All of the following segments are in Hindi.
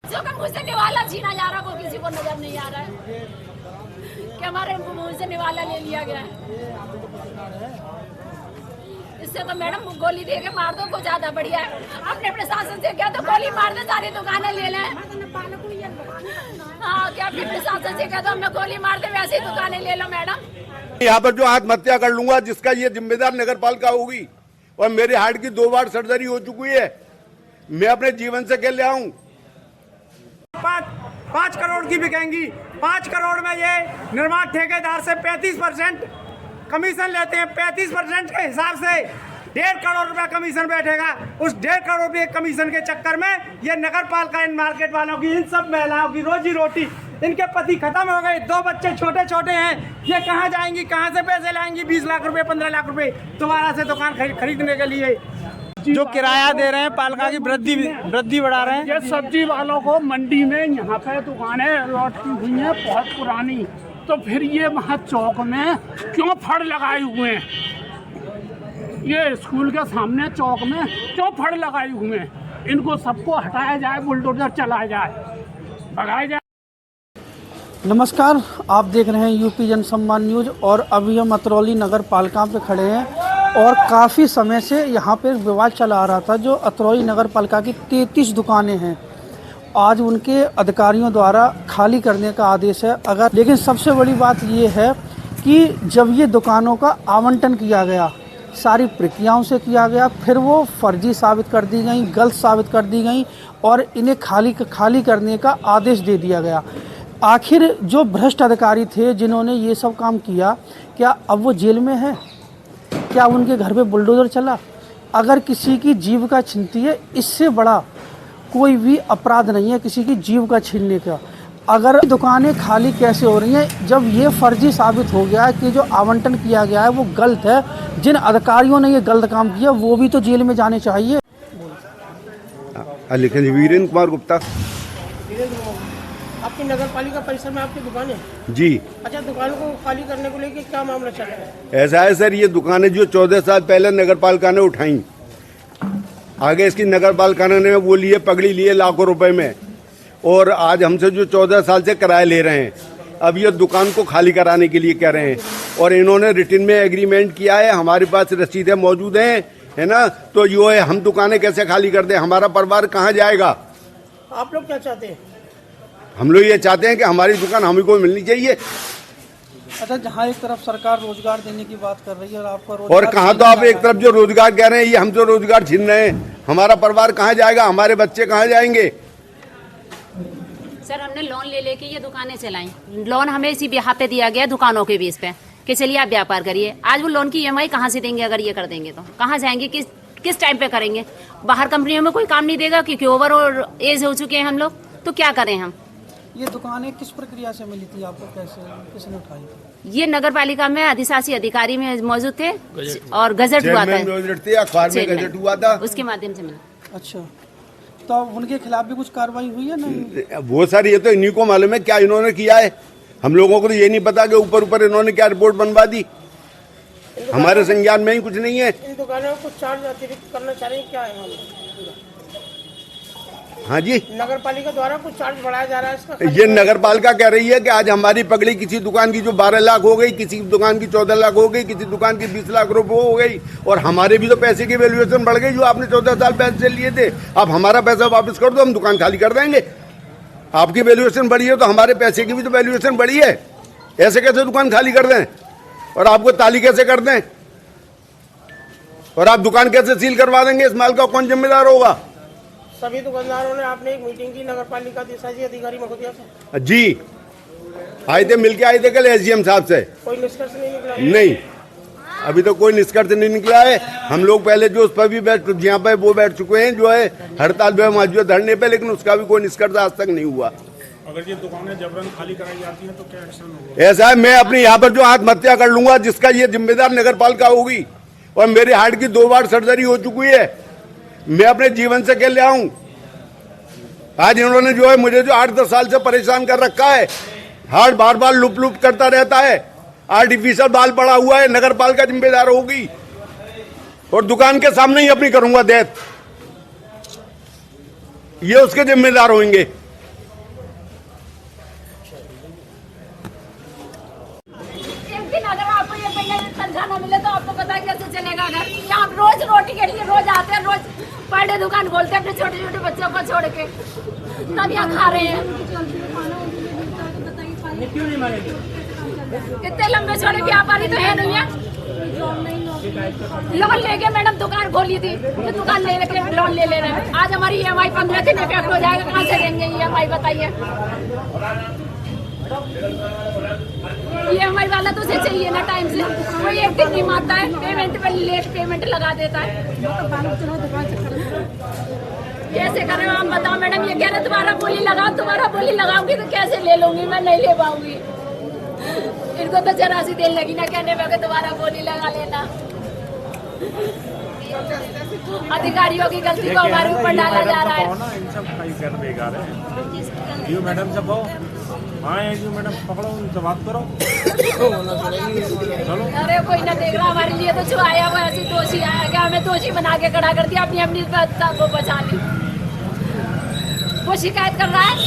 जो का मुंह से निवाला छीना जा रहा, वो किसी को नजर नहीं आ रहा है कि हमारे मुंह से निवाला ले लिया गया है। इससे तो मैडम गोली दे के मार दो को ज्यादा बढ़िया है। अपने प्रशासन से क्या तो गोली मार दे, सारी दुकानें ले लें। हाँ, क्या अपने प्रशासन से क्या तो हमने गोली मार दे, वैसे ही दुकानें ले लो मैडम। यहाँ पर जो आत्महत्या कर लूंगा जिसका ये जिम्मेदार नगर पालिका होगी। और मेरे हार्ट की 2 बार सर्जरी हो चुकी है, मैं अपने जीवन से खेल रहा हूँ। 5 करोड़ की बिकेंगी। 5 करोड़ में ये निर्माण ठेकेदार से 35% कमीशन लेते हैं। 35% के हिसाब से 1.5 करोड़ रुपया कमीशन बैठेगा। उस 1.5 करोड़ रुपये कमीशन के चक्कर में ये नगर पालिका इन मार्केट वालों की, इन सब महिलाओं की रोजी रोटी, इनके पति खत्म हो गए। 2 बच्चे छोटे छोटे हैं, ये कहाँ जाएंगी, कहाँ से पैसे लाएंगी? 20 लाख रुपए, 15 लाख रुपए दोबारा से दुकान खरीदने के लिए। जो किराया दे रहे हैं, पालिका की वृद्धि बढ़ा रहे हैं। ये सब्जी वालों को मंडी में यहाँ पे दुकानें लौटती हुई हैं बहुत पुरानी, तो फिर ये वहाँ चौक में क्यों फड़ लगाए हुए हैं? ये स्कूल के सामने चौक में क्यों फड़ लगाए हुए हैं? इनको सबको हटाया जाए, बुलडोजर चलाया जाए, भगाया जाए। नमस्कार, आप देख रहे हैं यूपी जन सम्मान न्यूज़। और अभी हम अतरौली नगर पालिका पे खड़े हैं और काफ़ी समय से यहाँ पे विवाद चला आ रहा था। जो अतरौली नगर पालिका की 33 दुकानें हैं, आज उनके अधिकारियों द्वारा खाली करने का आदेश है। लेकिन सबसे बड़ी बात ये है कि जब ये दुकानों का आवंटन किया गया, सारी प्रक्रियाओं से किया गया, फिर वो फर्जी साबित कर दी गई, गलत साबित कर दी गई और इन्हें खाली करने का आदेश दे दिया गया। आखिर जो भ्रष्ट अधिकारी थे जिन्होंने ये सब काम किया, क्या अब वो जेल में है? क्या उनके घर पे बुलडोजर चला? अगर किसी की जीविका छिनती है, इससे बड़ा कोई भी अपराध नहीं है किसी की जीविका छीनने का। अगर दुकानें खाली कैसे हो रही हैं जब ये फर्जी साबित हो गया है कि जो आवंटन किया गया है वो गलत है? जिन अधिकारियों ने ये गलत काम किया वो भी तो जेल में जाने चाहिए। लिखन वीरेंद्र कुमार गुप्ता। आपकी नगर पालिका परिसर में आपकी दुकान है? जी। अच्छा, दुकान को खाली करने को लेकर क्या मामला चल रहा है? ऐसा है सर, ये दुकानें जो 14 साल पहले नगर पालिका ने उठाई, आगे इसकी नगर पालिका ने वो लिए, पगड़ी लिए लाखों रुपए में, और आज हमसे जो 14 साल से किराया ले रहे हैं, अब ये दुकान को खाली कराने के लिए कह रहे हैं। और इन्होंने रिटन में एग्रीमेंट किया है, हमारे पास रसीदें मौजूद हैं, है ना। तो यो है, हम दुकानें कैसे खाली कर दें? हमारा परिवार कहाँ जाएगा? आप लोग क्या चाहते हैं? हम लोग ये चाहते हैं कि हमारी दुकान हमें को मिलनी चाहिए। अच्छा, जहाँ एक तरफ सरकार रोजगार देने की बात कर रही है और आपका और कहाँ, तो आप एक तरफ जो रोजगार कह रहे हैं, ये हम जो रोजगार छीन रहे हैं, हमारा परिवार कहाँ जाएगा? हमारे बच्चे कहाँ जाएंगे? सर, हमने लोन ले लेके ये दुकानें चलाई। लोन हमें इसी ब्याह पे दिया गया दुकानों के बेस पे कि चलिए आप व्यापार करिए। आज वो लोन की EMI कहाँ से देंगे? अगर ये कर देंगे तो कहाँ जाएंगे? किस टाइम पे करेंगे? बाहर कंपनियों में कोई काम नहीं देगा क्योंकि ओवर और एज हो चुके हैं हम लोग, तो क्या करें हम? ये दुकानें किस प्रक्रिया से मिली थी आपको? कैसे, किसने उठाई? ये नगर पालिका में अधिशासी अधिकारी में मौजूद थे और गजट हुआ था, अखबार में गजट हुआ था, उसके माध्यम से मिला। अच्छा, तो उनके खिलाफ भी कुछ कार्रवाई हुई है? नहीं, वो सर ये तो इन्हीं को मालूम है क्या इन्होंने किया है। हम लोगों को तो ये नहीं पता कि ऊपर इन्होंने क्या रिपोर्ट बनवा दी। हमारे संज्ञान में ही कुछ नहीं है। इन दुकानों को कुछ चार्ज अतिरिक्त करना चाह रहे हैं, क्या है? हाँ जी, नगर पालिका द्वारा कुछ चार्ज बढ़ाया जा रहा है इसका? ये नगर पालिका कह रही है कि आज हमारी पगड़ी किसी दुकान की जो 12 लाख हो गई, किसी दुकान की 14 लाख हो गई, किसी दुकान की 20 लाख रुपए हो गई, और हमारे भी तो पैसे की वैल्यूएशन बढ़ गई। जो आपने 14 साल पैसे लिए थे, आप हमारा पैसा वापस कर दो, हम दुकान खाली कर देंगे। आपकी वैल्यूएशन बढ़ी है तो हमारे पैसे की भी तो वैल्यूएशन बढ़ी है। ऐसे कैसे दुकान खाली कर दें और आपको ताली कैसे कर दें और आप दुकान कैसे सील करवा देंगे? इस माल का कौन जिम्मेदार होगा? सभी दुकानदारों ने, आपने एक मीटिंग की नगर पालिका अधिशासी अधिकारी महोदया से? जी, आए थे, मिलके आए थे कल SGM साहब से। कोई निष्कर्ष नहीं निकला? नहीं, अभी तो कोई निष्कर्ष नहीं निकला है। हम लोग पहले जो उस पर भी जहाँ पे वो बैठ चुके हैं, जो है हड़ताल पे, मौजूद धरने पे, लेकिन उसका भी कोई निष्कर्ष आज तक नहीं हुआ। अगर ये दुकानें जबरन खाली कराई जाती हैं तो क्या एक्शन होगा? ऐसा है, मैं अपने यहाँ पर जो आत्महत्या कर लूंगा जिसका ये जिम्मेदार नगर पालिका होगी। और मेरे हार्ट की 2 बार सर्जरी हो चुकी है, मैं अपने जीवन से खेल रहा हूँ। आज इन्होंने जो है मुझे जो 8-10 साल से परेशान कर रखा है, हार्ट बार बार लुप करता रहता है, आर्टिफिशियल बाल पड़ा हुआ है, नगर पालिका जिम्मेदार होगी। और दुकान के सामने ही अपनी करूंगा डेथ, ये उसके जिम्मेदार होंगे। दुकान खोलते हैं अपने छोटे छोटे बच्चों को छोड़ के, तब यहाँ खा रहे हैं। क्यों नहीं मानेंगे? इतने लंबे छोड़े व्यापारी तो है नहीं है। लोन लेके मैडम दुकान खोली थी, तो दुकान लेने के लिए लोन ले रहे हैं। आज हमारी EMI 15 दिन इफेक्ट हो जाएगा, कहाँ से देंगे EMI बताइए? EMI वाला तो उसे चाहिए ना टाइम से, कोई एक दिन नहीं मारता है, पेमेंट पे लेट पेमेंट लगा देता है। कैसे करें हम बताओ मैडम? ये कह रहे तुम्हारा बोली लगाओ, तुम्हारा बोली लगाऊंगी तो कैसे ले लूंगी? मैं नहीं ले पाऊंगी। इनको तो जरा सी देर लगी ना कहने में तुम्हारा बोली लगा लेना। अधिकारियों की गलती को हमारे ऊपर डाला जा रहा है। मैडम से हाँ मैडम पकड़ो, उनसे बात करो। अरे कोई ना देख रहा, हमारे लिए तो जो आया वो ऐसी दोषी आया क्या? हमें दोषी बना के खड़ा कर दिया, अपनी अपनी को बचा ली। वो शिकायत कर रहा है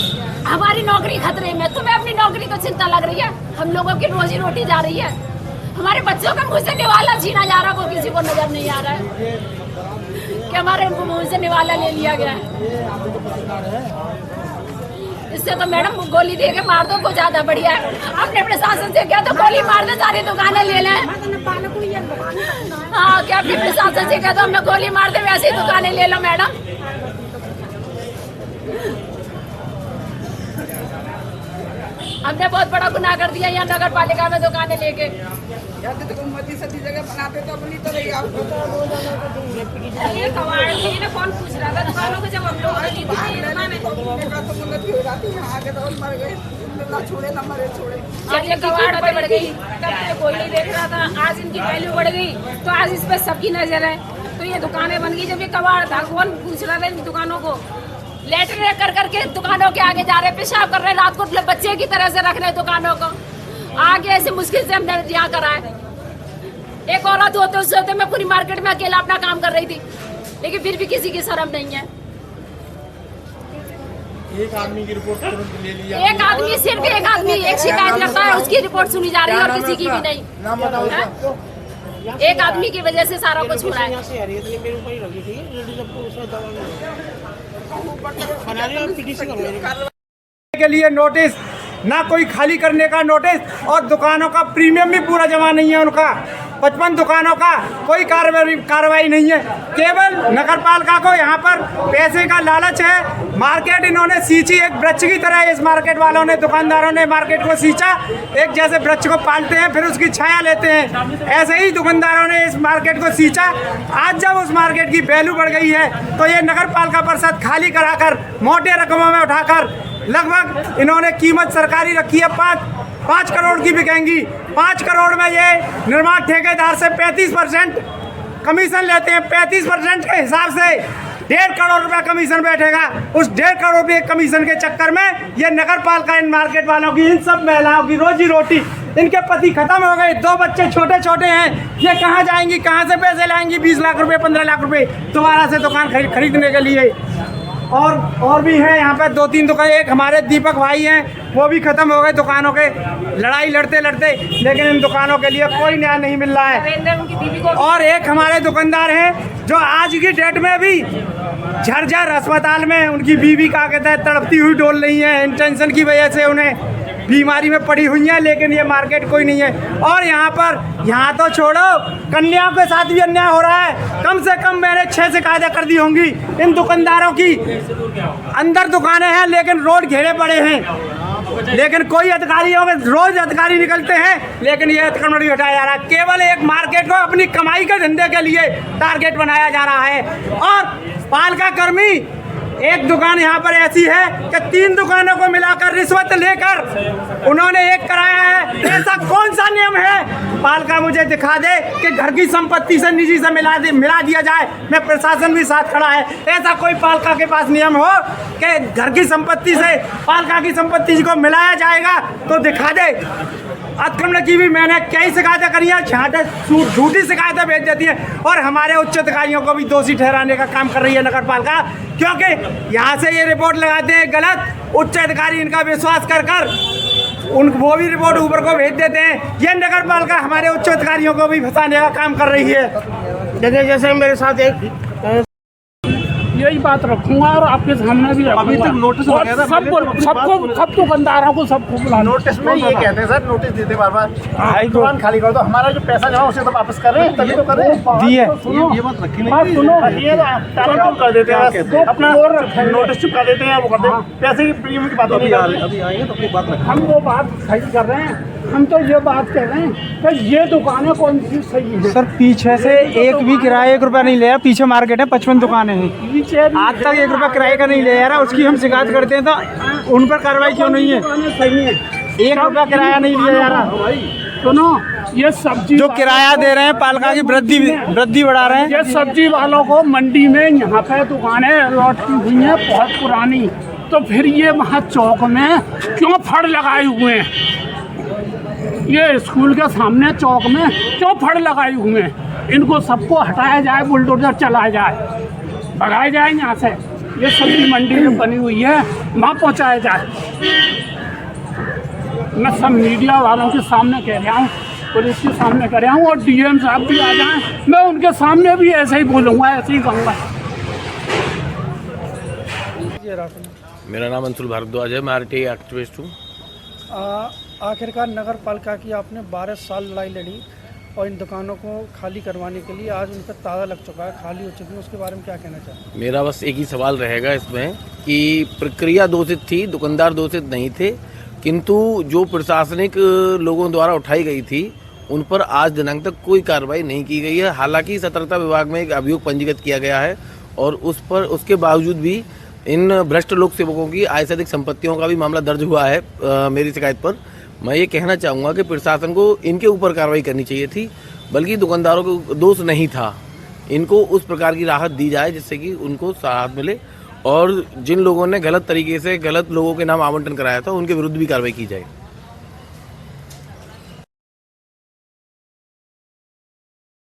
हमारी नौकरी खतरे में। तुम्हें अपनी नौकरी को चिंता लग रही है? हम लोगों की रोजी रोटी जा रही है, हमारे बच्चों का मुंह से निवाला छीना जा रहा, वो किसी को नजर नहीं आ रहा है कि हमारे मुंह से निवाला ले लिया गया है। इससे तो मैडम गोली दे के मार दो, वो ज्यादा बढ़िया है। अपने प्रशासन से क्या तो गोली मार दे, सारी दुकानें ले लें। हाँ क्या अपने प्रशासन से क्या तो हमें गोली मार दे, वैसे ही दुकानें ले लो मैडम। हमने बहुत बड़ा गुनाह कर दिया यहाँ नगर पालिका में दुकानें लेके। ये कबाड़ थी ना, कौन पूछ रहा था दुकानों को? जब हम लोग आज ये कबाड़ पे बढ़ गई, तब से कोई नहीं देख रहा था। आज इनकी वैल्यू बढ़ गई तो आज इस पर सबकी नजर है, तो ये दुकानें बन गई। जब ये कबाड़ था कौन पूछ रहा था इन दुकानों को? लेटर कर करके दुकानों के आगे जा रहे, पेशाब कर रहे, रात को बच्चे की तरह से रख रहे दुकानों को आगे। ऐसे मुश्किल से हमने यहाँ करा है। एक औरत होते उस होते मैं पूरी मार्केट में अकेला अपना काम कर रही थी, लेकिन फिर भी किसी की शर्म नहीं है। एक आदमी की रिपोर्ट तुरंत ले लिया। एक आदमी, सिर्फ एक आदमी एक शिकायत करता है, उसकी रिपोर्ट सुनी जा रही है और किसी की भी नहीं। एक आदमी की वजह से सारा कुछ हो रहा है। के लिए नोटिस ना, कोई खाली करने का नोटिस, और दुकानों का प्रीमियम भी पूरा जमा नहीं है उनका। 55 दुकानों का कोई कार्रवाई नहीं है। केवल नगरपालिका को यहाँ पर पैसे का लालच है। मार्केट इन्होंने सींची एक वृक्ष की तरह। इस मार्केट वालों ने, दुकानदारों ने मार्केट को सींचा, एक जैसे वृक्ष को पालते हैं फिर उसकी छाया लेते हैं, ऐसे ही दुकानदारों ने इस मार्केट को सींचा। आज जब उस मार्केट की वैल्यू बढ़ गई है तो ये नगरपालिका परिषद खाली कराकर मोटे रकमों में उठाकर लगभग इन्होंने कीमत सरकारी रखी है 5 करोड़ की बिकेंगी। 5 करोड़ में ये निर्माण ठेकेदार से 35% कमीशन लेते हैं। 35% के हिसाब से 1.5 करोड़ रुपया कमीशन बैठेगा। उस 1.5 करोड़ रुपये कमीशन के चक्कर में ये नगर पालिका इन मार्केट वालों की, इन सब महिलाओं की रोजी रोटी, इनके पति खत्म हो गए। 2 बच्चे छोटे छोटे हैं, ये कहाँ जाएंगी, कहाँ से पैसे लाएंगी? 20 लाख रुपए 15 लाख रुपए दोबारा से दुकान खरीदने के लिए। और भी है यहाँ पे 2-3 दुकान। एक हमारे दीपक भाई हैं, वो भी खत्म हो गए दुकानों के, लड़ाई लड़ते लड़ते, लेकिन इन दुकानों के लिए कोई न्याय नहीं मिल रहा है। और एक हमारे दुकानदार हैं जो आज की डेट में भी झरझर अस्पताल में उनकी बीवी का कहते हैं तड़पती हुई डोल रही है। टेंशन की वजह से उन्हें बीमारी में पड़ी हुई है, लेकिन ये मार्केट कोई नहीं है। और यहाँ तो छोड़ो, कन्याओं के साथ भी अन्याय हो रहा है। कम से कम मैंने 6 शिकायतें कर दी होंगी इन दुकानदारों की। अंदर दुकानें हैं लेकिन रोड घेरे पड़े हैं, लेकिन कोई अधिकारी होंगे, रोज अधिकारी निकलते हैं, लेकिन ये अतिक्रमण नहीं हटाया जा रहा। केवल एक मार्केट को अपनी कमाई के धंधे के लिए टारगेट बनाया जा रहा है। और पालिका कर्मी, एक दुकान यहाँ पर ऐसी है कि 3 दुकानों को मिलाकर रिश्वत लेकर उन्होंने एक कराया है। ऐसा कौन सा नियम है? पालिका मुझे दिखा दे कि घर की संपत्ति से निजी से मिला दिया जाए। मैं प्रशासन भी साथ खड़ा है। ऐसा कोई पालिका के पास नियम हो कि घर की संपत्ति से पालिका की संपत्ति को मिलाया जाएगा तो दिखा दे। अतिक्रमण की भी मैंने कई शिकायतें करी हैं, झूठी शिकायतें भेज देती हैं और हमारे उच्च अधिकारियों को भी दोषी ठहराने का काम कर रही है नगर पालिका, क्योंकि यहाँ से ये रिपोर्ट लगाते हैं गलत, उच्च अधिकारी इनका विश्वास कर वो भी रिपोर्ट ऊपर को भेज देते हैं। ये नगर पालिका हमारे उच्च अधिकारियों को भी फंसाने का काम कर रही है। जैसे मेरे साथ एक ये यही बात रखूंगा और आपके सामने भी रखूंगा। अभी तक नोटिस और वगैरह सब दुकानदारों को सबको बुलाना। नोटिस में ये कहते हैं सर, नोटिस देते बार बार दुकान खाली कर दो, हमारा जो पैसा जमा उसे तो वापस कर रहे हैं, तभी तो कर रहे हैं। दिए ये बात रखी बात नहीं, सुनो, ये तो कर देते हैं, अपना नोटिस चुका देते हैं, वो करते हैं, पैसे की प्रीमियम की बात नहीं कर रहे। अभी आएंगे तो अपनी बात रखें। हम वो बात सही कर रहे हैं, हम तो ये बात कर रहे हैं कि ये दुकानें कौन सी सही है। सर पीछे से एक भी किराया 1 रुपया नहीं लिया, पीछे मार्केट है 55 दुकानें हैं, पीछे आज तक 1 रुपया किराए का नहीं लिया यार, उसकी हम शिकायत करते हैं तो उन पर कार्रवाई क्यों नहीं है? सही है, 1 रुपया किराया नहीं लिया यार, सुनो ये सब्जी जो किराया दे रहे हैं पालिका की वृद्धि बढ़ा रहे हैं। ये सब्जी वालों को मंडी में यहाँ पे दुकानें लौटती हुई हैं बहुत पुरानी, तो फिर ये वहाँ चौक में क्यों फड़ लगाए हुए हैं? ये स्कूल के सामने चौक में क्यों फड़ लगाए हुए हैं? इनको सबको हटाया जाए, बुलडोजर चलाया जाए, भगाया जाए यहाँ से। ये सब्जी मंडी में बनी हुई है, वहाँ पहुँचाया जाए। मैं सब मीडिया वालों के सामने कह रहा हूँ, पुलिस के सामने कह रहा हूँ, और डीएम साहब भी आ जाएं, मैं उनके सामने भी ऐसे ही बोलूँगा, ऐसे ही कहूँगा। मेरा नाम अंशुल भारद्वाज है, मैं आरटीआई एक्टिविस्ट हूँ। आखिरकार नगर पालिका की आपने 12 साल लड़ाई लड़ी और इन दुकानों को खाली करवाने के लिए आज उन पर ताला लग चुका है, खाली हो चुकी है, उसके बारे में क्या कहना चाहते हैं? मेरा बस एक ही सवाल रहेगा इसमें कि प्रक्रिया दोषित थी, दुकानदार दोषित नहीं थे, किंतु जो प्रशासनिक लोगों द्वारा उठाई गई थी उन पर आज दिनांक तक कोई कार्रवाई नहीं की गई है। हालांकि सतर्कता विभाग में एक अभियोग पंजीकृत किया गया है और उसके बावजूद भी इन भ्रष्ट लोक सेवकों की आय से अधिक संपत्तियों का भी मामला दर्ज हुआ है मेरी शिकायत पर। मैं ये कहना चाहूँगा कि प्रशासन को इनके ऊपर कार्रवाई करनी चाहिए थी, बल्कि दुकानदारों को दोष नहीं था, इनको उस प्रकार की राहत दी जाए जिससे कि उनको राहत मिले, और जिन लोगों ने गलत तरीके से गलत लोगों के नाम आवंटन कराया था उनके विरुद्ध भी कार्रवाई की जाए।